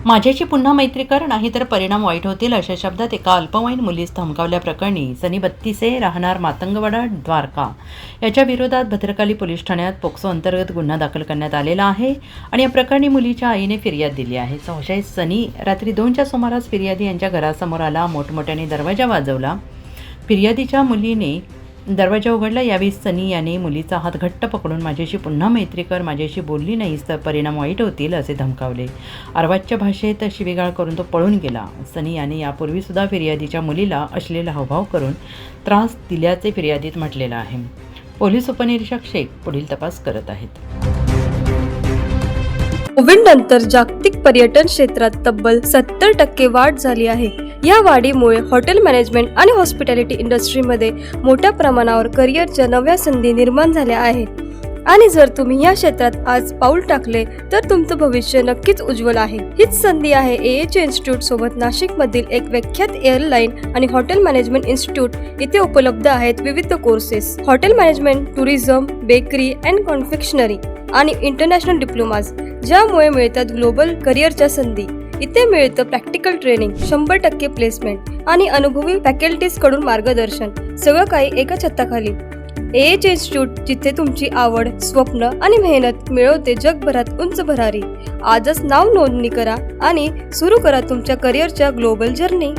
माझ्याशी पुन्हा मैत्री कर, नाहीतर परिणाम वाईट होतील, अशा शब्दात एका अल्पवयीन मुलीस धमकावल्याप्रकरणी सनी बत्तीसे राहणार मातंगवाडा द्वारका याच्या विरोधात भद्रकाली पोलीस ठाण्यात पोक्सो अंतर्गत गुन्हा दाखल करण्यात आलेला आहे आणि या प्रकरणी मुलीच्या आईने फिर्याद दिली आहे. संशयित सनी रात्री 2च्या सुमारास फिर्यादी यांच्या घरासमोर आला, मोठमोठ्याने दरवाजा वाजवला. फिर्यादीच्या मुलीने दरवाजा उघडला. यावेळी सनी याने मुलीचा हात घट्ट पकडून माझ्याशी पुन्हा मैत्री कर, माझ्याशी बोलली नाहीस तर परिणाम वाईट होतील असे धमकावले. अर्वाच्य भाषेत शिवीगाळ करून तो पळून गेला. सनी याने यापूर्वीसुद्धा फिर्यादीच्या मुलीला अश्लील हावभाव करून त्रास दिल्याचे फिर्यादीत म्हटलेलं आहे. पोलीस उपनिरीक्षक शेख पुढील तपास करत आहेत. कोविडनंतर जागतिक पर्यटन क्षेत्रात तब्बल 70% वाढ झाली आहे. या वाढीमुळे हॉटेल मॅनेजमेंट आणि हॉस्पिटॅलिटी इंडस्ट्रीमध्ये मोठ्या प्रमाणावर करिअरच्या नव्या संधी निर्माण झाल्या आहेत. आणि जर तुम्ही या क्षेत्रात आज पाऊल टाकले तर तुमचं भविष्य नक्कीच उज्ज्वल आहे. हीच संधी आहे AH इन्स्टिट्यूट सोबत. नाशिकमधील एक विख्यात एअरलाईन आणि हॉटेल मॅनेजमेंट इन्स्टिट्यूट इथे उपलब्ध आहेत. विविध courses, hotel management, tourism, bakery and confectionery आणि इंटरनॅशनल डिप्लोमाज, ज्यामुळे मिळतात ग्लोबल करिअरच्या संधी. इथे मिळतं प्रॅक्टिकल ट्रेनिंग, 100% प्लेसमेंट आणि अनुभवी फॅकल्टीज कडून मार्गदर्शन. सगळं काही एका छताखाली. AH इन्स्टिट्यूट, जिथे तुमची आवड, स्वप्न आणि मेहनत मिळवते जगभरात उंच भरारी. आजच नाव नोंदणी करा आणि सुरू करा तुमच्या करिअरच्या ग्लोबल जर्नी.